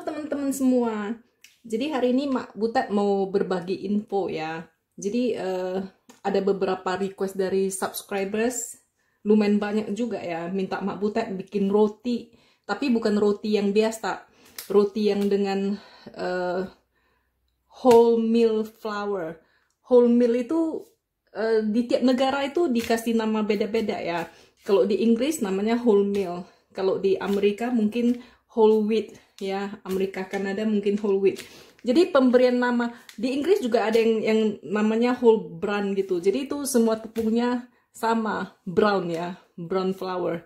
teman-teman semua. Jadi hari ini Mak Butet mau berbagi info ya. Jadi ada beberapa request dari subscribers, lumayan banyak juga ya, minta Mak Butet bikin roti, tapi bukan roti yang biasa, roti yang dengan wholemeal flour. Wholemeal itu di tiap negara itu dikasih nama beda-beda ya. Kalau di Inggris namanya wholemeal, kalau di Amerika mungkin whole wheat ya, Amerika Kanada mungkin whole wheat. Jadi pemberian nama di Inggris juga ada yang namanya whole bran gitu. Jadi itu semua tepungnya sama, brown ya, brown flour,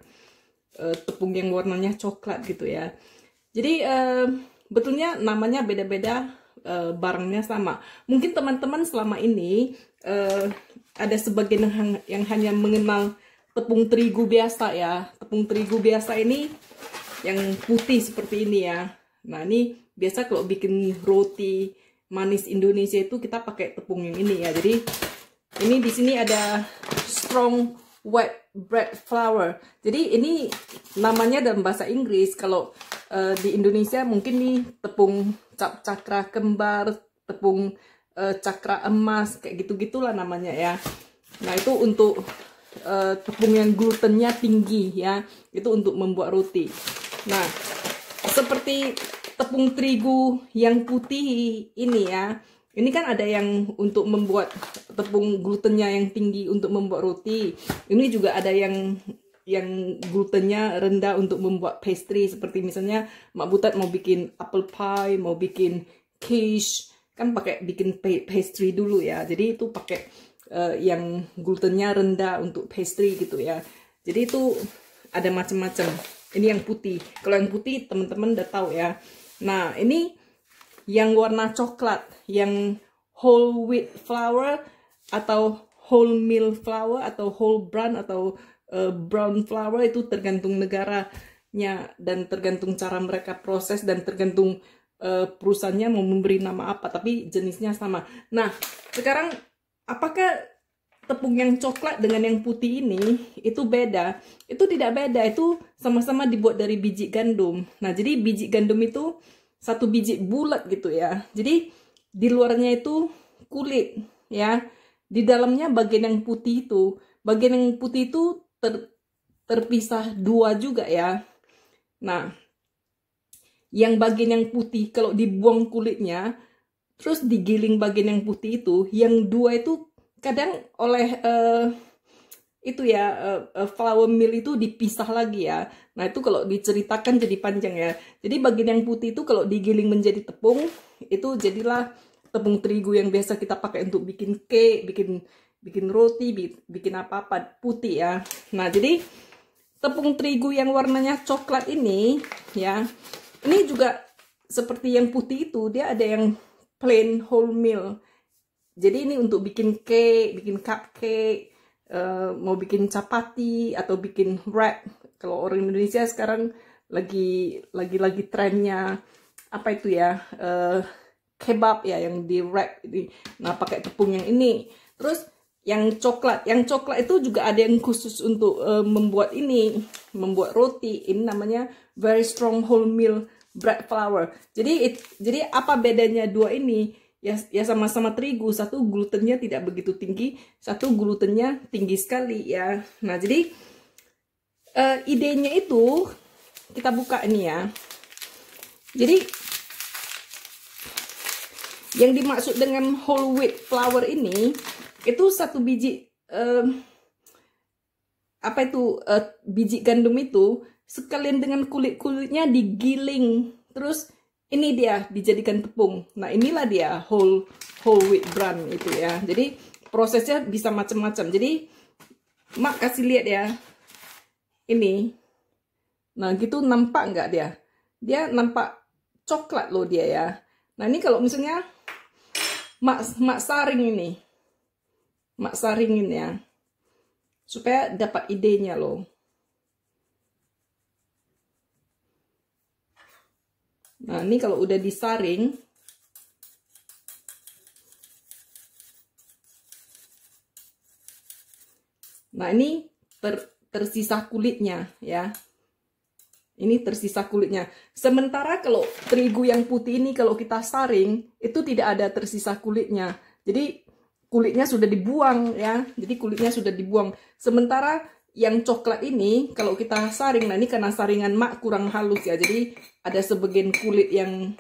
tepung yang warnanya coklat gitu ya. Jadi betulnya namanya beda-beda, barangnya sama. Mungkin teman-teman selama ini ada sebagian yang hanya mengenal tepung terigu biasa ya. Tepung terigu biasa ini yang putih seperti ini ya. Nah ini biasa kalau bikin roti manis Indonesia itu kita pakai tepung yang ini ya. Jadi ini di sini ada strong white bread flour. Jadi ini namanya dalam bahasa Inggris. Kalau di Indonesia mungkin nih tepung cap cakra kembar, tepung cakra emas, kayak gitu-gitulah namanya ya. Nah itu untuk tepung yang glutennya tinggi ya. Itu untuk membuat roti. Nah, seperti tepung terigu yang putih ini ya. Ini kan ada yang untuk membuat tepung glutennya yang tinggi untuk membuat roti. Ini juga ada yang glutennya rendah untuk membuat pastry. Seperti misalnya Mak Butet mau bikin apple pie, mau bikin quiche, kan pakai bikin pastry dulu ya. Jadi itu pakai yang glutennya rendah untuk pastry gitu ya. Jadi itu ada macam-macam. Ini yang putih. Kalau yang putih teman-teman udah tahu ya. Nah ini yang warna coklat, yang whole wheat flour atau wholemeal flour atau whole bran atau brown flour, itu tergantung negaranya dan tergantung cara mereka proses dan tergantung perusahaannya mau memberi nama apa, tapi jenisnya sama. Nah sekarang apakah tepung yang coklat dengan yang putih ini itu beda? Itu tidak beda, itu sama-sama dibuat dari biji gandum. Nah jadi biji gandum itu satu biji bulat gitu ya. Jadi di luarnya itu kulit ya, di dalamnya bagian yang putih itu, bagian yang putih itu terpisah dua juga ya. Nah yang bagian yang putih kalau dibuang kulitnya terus digiling bagian yang putih itu, yang dua itu kadang oleh itu ya flour mill itu dipisah lagi ya. Nah itu kalau diceritakan jadi panjang ya. Jadi bagian yang putih itu kalau digiling menjadi tepung, itu jadilah tepung terigu yang biasa kita pakai untuk bikin cake, bikin roti, bikin apa-apa putih ya. Nah jadi tepung terigu yang warnanya coklat ini ya, ini juga seperti yang putih itu, dia ada yang plain wholemeal. Jadi ini untuk bikin cake, bikin cupcake, mau bikin chapati atau bikin wrap. Kalau orang Indonesia sekarang lagi trennya apa itu ya, kebab ya, yang di wrap ini. Nah pakai tepung yang ini. Terus yang coklat itu juga ada yang khusus untuk membuat ini, membuat roti. Ini namanya very strong wholemeal bread flour. Jadi apa bedanya dua ini? Ya sama-sama terigu, satu glutennya tidak begitu tinggi, satu glutennya tinggi sekali ya. Nah jadi idenya itu kita buka ini ya. Jadi yang dimaksud dengan whole wheat flour ini itu satu biji apa itu biji gandum itu sekalian dengan kulitnya digiling, terus ini dia dijadikan tepung. Nah inilah dia whole wheat bran itu ya. Jadi prosesnya bisa macam-macam. Jadi Mak kasih lihat ya ini. Nah gitu, nampak nggak dia? Dia nampak coklat loh dia ya. Nah ini kalau misalnya Mak saring ini, Mak saringin ya, supaya dapat idenya loh. Nah ini kalau udah disaring, nah ini tersisa kulitnya ya. Ini tersisa kulitnya. Sementara kalau terigu yang putih ini kalau kita saring, itu tidak ada tersisa kulitnya. Jadi kulitnya sudah dibuang ya. Jadi kulitnya sudah dibuang. Sementara yang coklat ini kalau kita saring, nah ini karena saringan mak kurang halus ya. Jadi ada sebagian kulit yang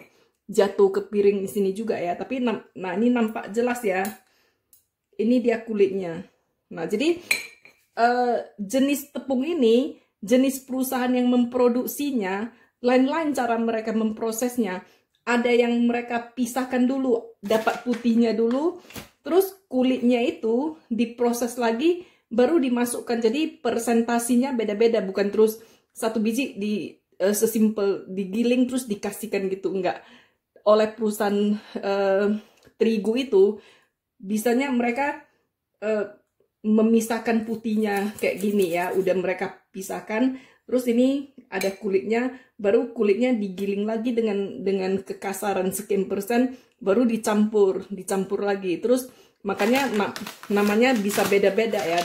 jatuh ke piring di sini juga ya. Tapi nah ini nampak jelas ya. Ini dia kulitnya. Nah, jadi jenis tepung ini, jenis perusahaan yang memproduksinya, lain-lain cara mereka memprosesnya. Ada yang mereka pisahkan dulu, dapat putihnya dulu, terus kulitnya itu diproses lagi, baru dimasukkan. Jadi presentasinya beda-beda, bukan terus satu biji sesimpel digiling terus dikasihkan gitu, enggak. Oleh perusahaan terigu itu, bisanya mereka memisahkan putihnya kayak gini ya, udah mereka pisahkan, terus ini ada kulitnya, baru kulitnya digiling lagi dengan kekasaran sekian persen, baru dicampur lagi, terus makanya namanya bisa beda-beda ya,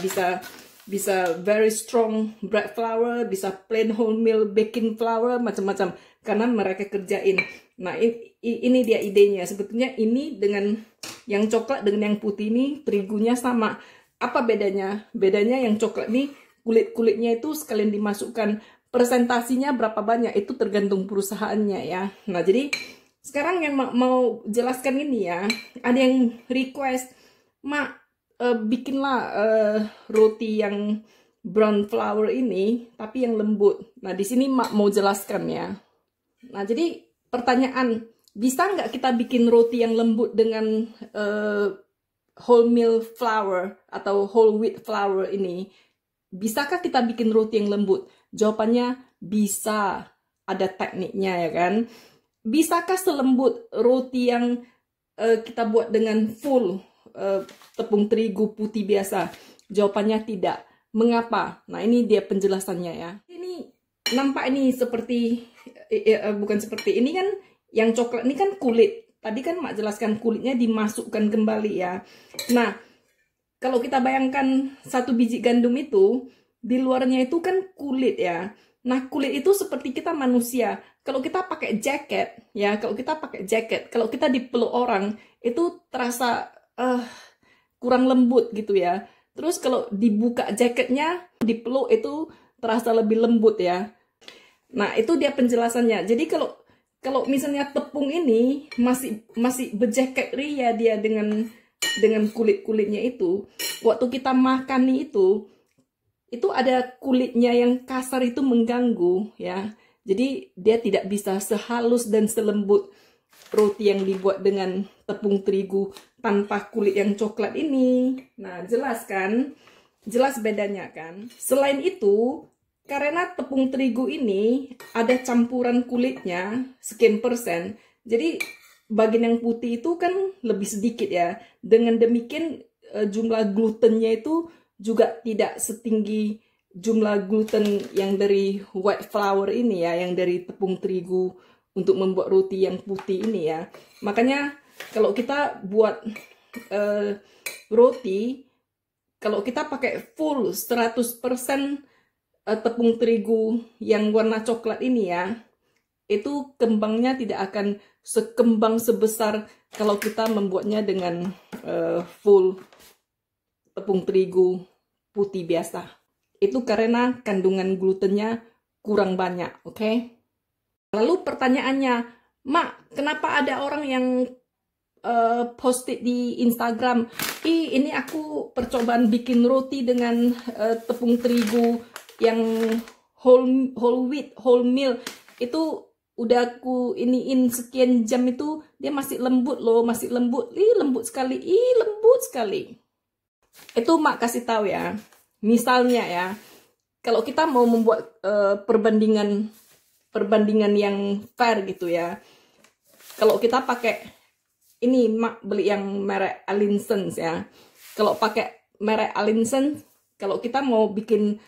bisa very strong bread flour, bisa plain wholemeal baking flour, macam-macam, karena mereka kerjain. Nah ini dia idenya, sebetulnya ini dengan yang coklat dengan yang putih ini terigunya sama. Apa bedanya? Bedanya yang coklat ini kulit-kulitnya itu sekalian dimasukkan. Presentasinya berapa banyak itu tergantung perusahaannya ya. Nah, jadi sekarang yang mau jelaskan ini ya, ada yang request, "Mak, bikinlah roti yang brown flour ini tapi yang lembut." Nah, di sini Mak mau jelaskan ya. Nah, jadi pertanyaan, bisa nggak kita bikin roti yang lembut dengan wholemeal flour atau whole wheat flour ini? Bisakah kita bikin roti yang lembut? Jawabannya bisa, ada tekniknya ya kan. Bisakah selembut roti yang kita buat dengan full tepung terigu putih biasa? Jawabannya tidak. Mengapa? Nah, ini dia penjelasannya ya. Ini nampak ini seperti bukan seperti ini kan, yang coklat ini kan kulit. Tadi kan Mak jelaskan kulitnya dimasukkan kembali ya. Nah, kalau kita bayangkan satu biji gandum itu, di luarnya itu kan kulit ya. Nah, kulit itu seperti kita manusia. Kalau kita pakai jaket, ya, kalau kita dipeluk orang, itu terasa kurang lembut gitu ya. Terus kalau dibuka jaketnya, dipeluk itu terasa lebih lembut ya. Nah, itu dia penjelasannya. Jadi kalau misalnya tepung ini masih berjaket ria dia dengan kulit-kulitnya itu, waktu kita makan itu ada kulitnya yang kasar itu mengganggu ya. Jadi dia tidak bisa sehalus dan selembut roti yang dibuat dengan tepung terigu tanpa kulit yang coklat ini. Nah, jelas kan? Jelas bedanya kan? Selain itu, karena tepung terigu ini ada campuran kulitnya sekian persen, jadi bagian yang putih itu kan lebih sedikit ya. Dengan demikian jumlah glutennya itu juga tidak setinggi jumlah gluten yang dari white flour ini ya, yang dari tepung terigu untuk membuat roti yang putih ini ya. Makanya kalau kita buat roti, kalau kita pakai full 100% tepung terigu yang warna coklat ini ya, itu kembangnya tidak akan sekembang sebesar kalau kita membuatnya dengan full tepung terigu putih biasa. Itu karena kandungan glutennya kurang banyak, oke? Lalu pertanyaannya, "Mak, kenapa ada orang yang post di Instagram, ini aku percobaan bikin roti dengan tepung terigu yang whole wheat, wholemeal, itu udah aku iniin sekian jam itu dia masih lembut loh, masih lembut, lembut sekali, lembut sekali." Itu Mak kasih tahu ya, misalnya ya, kalau kita mau membuat perbandingan yang fair gitu ya, kalau kita pakai ini, Mak beli yang merek Allinsons ya, kalau pakai merek Allinsons, kalau kita mau bikin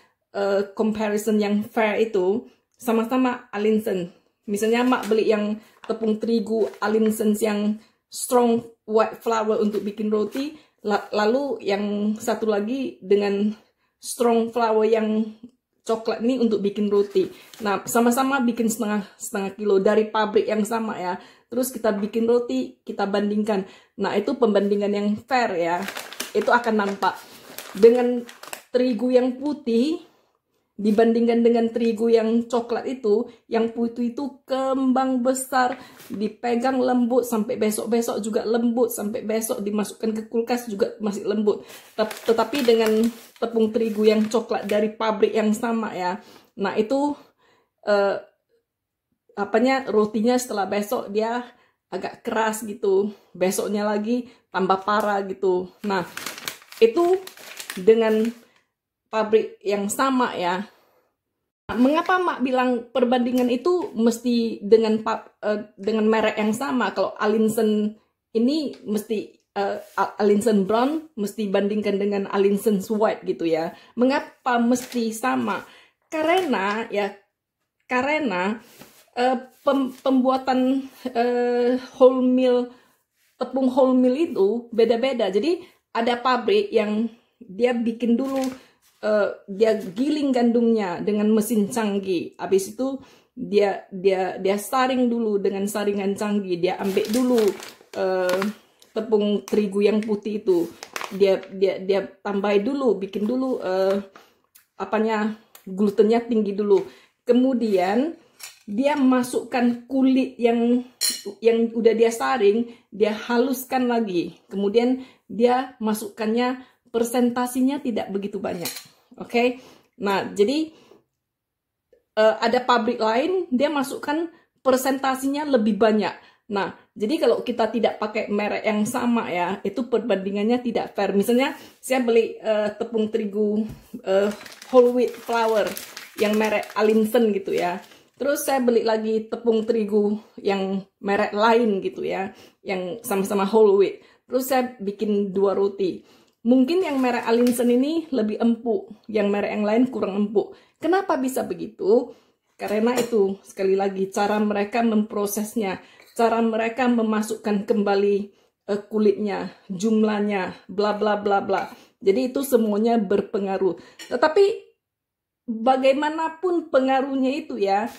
comparison yang fair itu sama-sama Allinsons. Misalnya Mak beli yang tepung terigu Allinsons yang strong white flour untuk bikin roti, lalu yang satu lagi dengan strong flour yang coklat ini untuk bikin roti. Nah, sama-sama bikin setengah kilo dari pabrik yang sama ya. Terus kita bikin roti, kita bandingkan. Nah, itu pembandingan yang fair ya. Itu akan nampak. Dengan terigu yang putih, dibandingkan dengan terigu yang coklat itu, yang putih itu kembang besar, dipegang lembut, sampai besok-besok juga lembut, sampai besok dimasukkan ke kulkas juga masih lembut. Tetapi dengan tepung terigu yang coklat dari pabrik yang sama ya, nah itu rotinya setelah besok dia agak keras gitu, besoknya lagi tambah parah gitu. Nah, itu dengan pabrik yang sama ya. Mengapa Mak bilang perbandingan itu mesti dengan merek yang sama? Kalau Allinson ini mesti Allinson Brown mesti bandingkan dengan Allinson White gitu ya. Mengapa mesti sama? Karena pembuatan tepung wholemeal itu beda-beda. Jadi ada pabrik yang dia bikin dulu, dia giling gandumnya dengan mesin canggih. Habis itu dia saring dulu dengan saringan canggih. Dia ambil dulu tepung terigu yang putih itu. Dia tambahin dulu, bikin dulu glutennya tinggi dulu. Kemudian dia masukkan kulit yang udah dia saring, dia haluskan lagi. Kemudian dia masukkannya, persentasinya tidak begitu banyak. Oke. Nah, jadi ada pabrik lain dia masukkan persentasinya lebih banyak. Nah, jadi kalau kita tidak pakai merek yang sama ya, itu perbandingannya tidak fair. Misalnya saya beli tepung terigu whole wheat flour yang merek Allinson gitu ya. Terus saya beli lagi tepung terigu yang merek lain gitu ya, yang sama-sama whole wheat. Terus saya bikin 2 roti. Mungkin yang merek Allinson ini lebih empuk, yang merek yang lain kurang empuk. Kenapa bisa begitu? Karena itu, sekali lagi, cara mereka memprosesnya, cara mereka memasukkan kembali kulitnya, jumlahnya, bla bla bla bla. Jadi itu semuanya berpengaruh. Tetapi bagaimanapun pengaruhnya itu ya,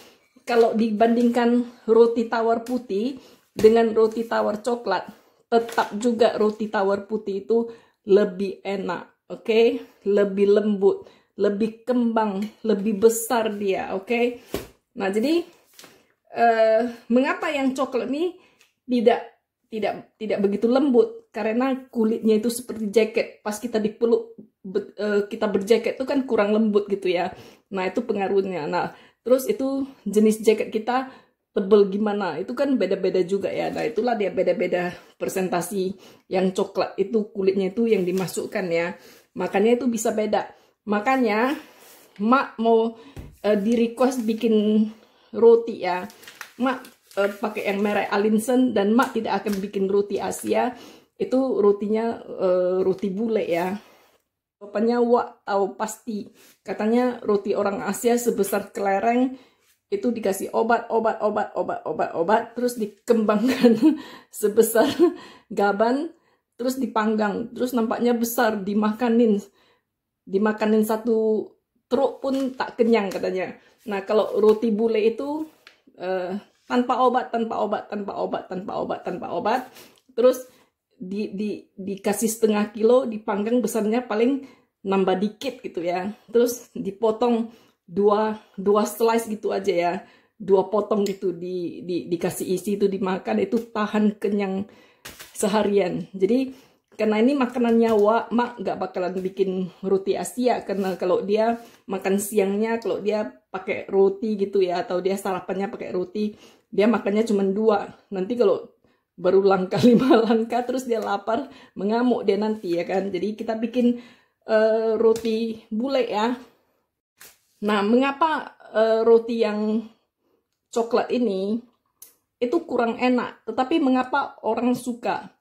kalau dibandingkan roti tawar putih dengan roti tawar coklat, tetap juga roti tawar putih itu lebih enak, oke? Lebih lembut, lebih kembang, lebih besar dia, oke? Nah, jadi mengapa yang coklat ini tidak begitu lembut? Karena kulitnya itu seperti jaket. Pas kita dipeluk, kita berjaket itu kan kurang lembut gitu ya. Nah, itu pengaruhnya. Nah, terus itu jenis jaket kita tebel gimana, itu kan beda-beda juga ya. Nah, itulah dia beda-beda persentasi. Yang coklat itu kulitnya itu yang dimasukkan ya, makanya itu bisa beda. Makanya Mak mau di request bikin roti ya, Mak pakai yang merek Allinson, dan Mak tidak akan bikin roti Asia. Itu rotinya roti bule ya. Jawabannya Wak tahu pasti. Katanya roti orang Asia sebesar kelereng itu dikasih obat, terus dikembangkan sebesar gaban, terus dipanggang, terus nampaknya besar, dimakanin satu truk pun tak kenyang katanya. Nah, kalau roti bule itu tanpa obat, terus dikasih setengah kilo, dipanggang besarnya paling nambah dikit gitu ya, terus dipotong dua slice gitu aja ya, 2 potong gitu, dikasih isi itu dimakan, itu tahan kenyang seharian. Jadi karena ini makanan nyawa, Mak nggak bakalan bikin roti Asia, karena kalau dia makan siangnya, kalau dia pakai roti gitu ya, atau dia sarapannya pakai roti, dia makannya cuma 2. Nanti kalau baru langkah 5 langkah terus dia lapar, mengamuk dia nanti ya kan. Jadi kita bikin roti bule ya. Nah, mengapa roti yang coklat ini itu kurang enak, tetapi mengapa orang suka?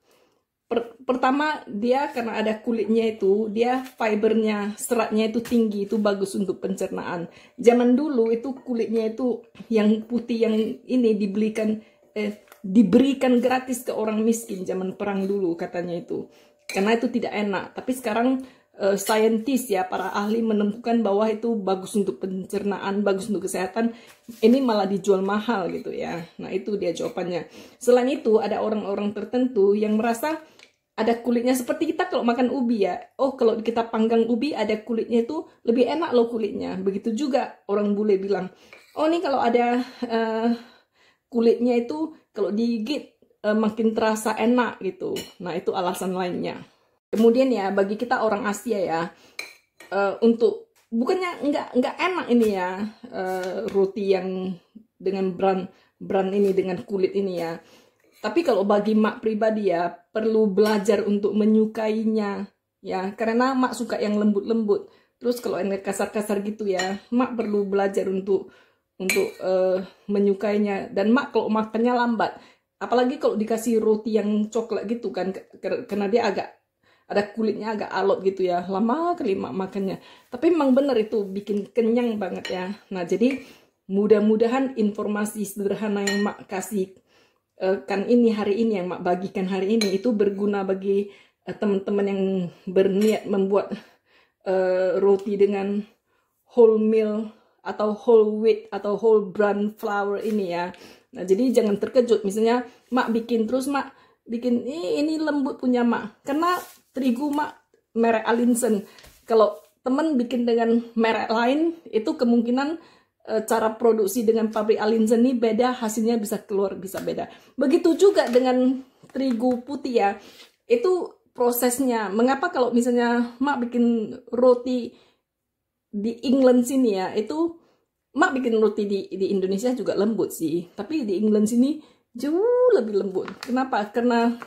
Pertama, dia karena ada kulitnya itu, dia fibernya, seratnya itu tinggi, itu bagus untuk pencernaan. Zaman dulu itu kulitnya itu yang putih yang ini diberikan gratis ke orang miskin zaman perang dulu katanya itu. Karena itu tidak enak. Tapi sekarang saintis ya, para ahli menemukan bahwa itu bagus untuk pencernaan, bagus untuk kesehatan, ini malah dijual mahal gitu ya. Nah itu dia jawabannya. Selain itu ada orang-orang tertentu yang merasa ada kulitnya seperti kita kalau makan ubi ya. Oh kalau kita panggang ubi ada kulitnya itu lebih enak loh kulitnya. Begitu juga orang bule bilang, oh nih kalau ada kulitnya itu kalau digigit makin terasa enak gitu. Nah itu alasan lainnya. Kemudian ya bagi kita orang Asia ya, untuk bukannya nggak enak ini ya, roti yang dengan brand ini, dengan kulit ini ya. Tapi kalau bagi mak pribadi ya perlu belajar untuk menyukainya ya, karena mak suka yang lembut-lembut. Terus kalau yang kasar-kasar gitu ya, mak perlu belajar untuk menyukainya. Dan mak kalau makannya lambat, apalagi kalau dikasih roti yang coklat gitu kan, karena dia agak ada kulitnya agak alot gitu ya, lama kali mak makannya. Tapi memang benar itu bikin kenyang banget ya. Nah jadi mudah-mudahan informasi sederhana yang mak kasih kan ini hari ini, yang mak bagikan hari ini itu berguna bagi teman-teman yang berniat membuat roti dengan whole meal atau whole wheat atau whole bran flour ini ya. Nah jadi jangan terkejut, misalnya mak bikin terus mak bikin ini lembut punya mak, karena terigu mak merek Allinson. Kalau temen bikin dengan merek lain, itu kemungkinan cara produksi dengan pabrik Allinson ini beda, hasilnya bisa keluar bisa beda. Begitu juga dengan terigu putih ya, itu prosesnya. Mengapa kalau misalnya mak bikin roti di England sini ya, itu mak bikin roti di Indonesia juga lembut sih, tapi di England sini jauh lebih lembut. Kenapa? Karena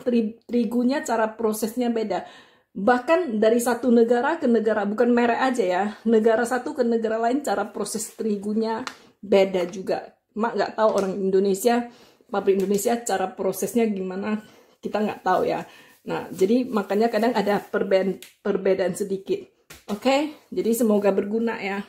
terigunya cara prosesnya beda. Bahkan dari satu negara ke negara, bukan merek aja ya, negara satu ke negara lain cara proses terigunya beda juga. Mak nggak tahu orang Indonesia, pabrik Indonesia cara prosesnya gimana, kita nggak tahu ya. Nah jadi makanya kadang ada perbedaan sedikit. Oke, jadi semoga berguna ya.